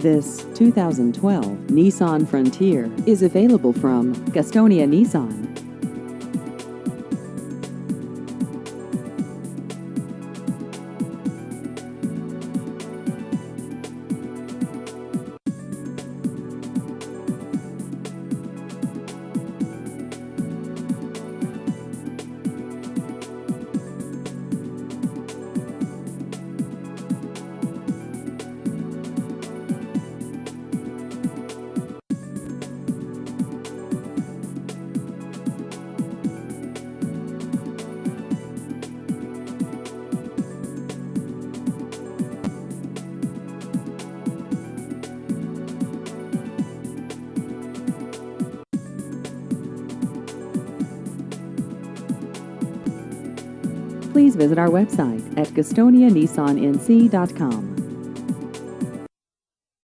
This 2012 Nissan Frontier is available from Gastonia Nissan. Please visit our website at GastoniaNissanNC.com.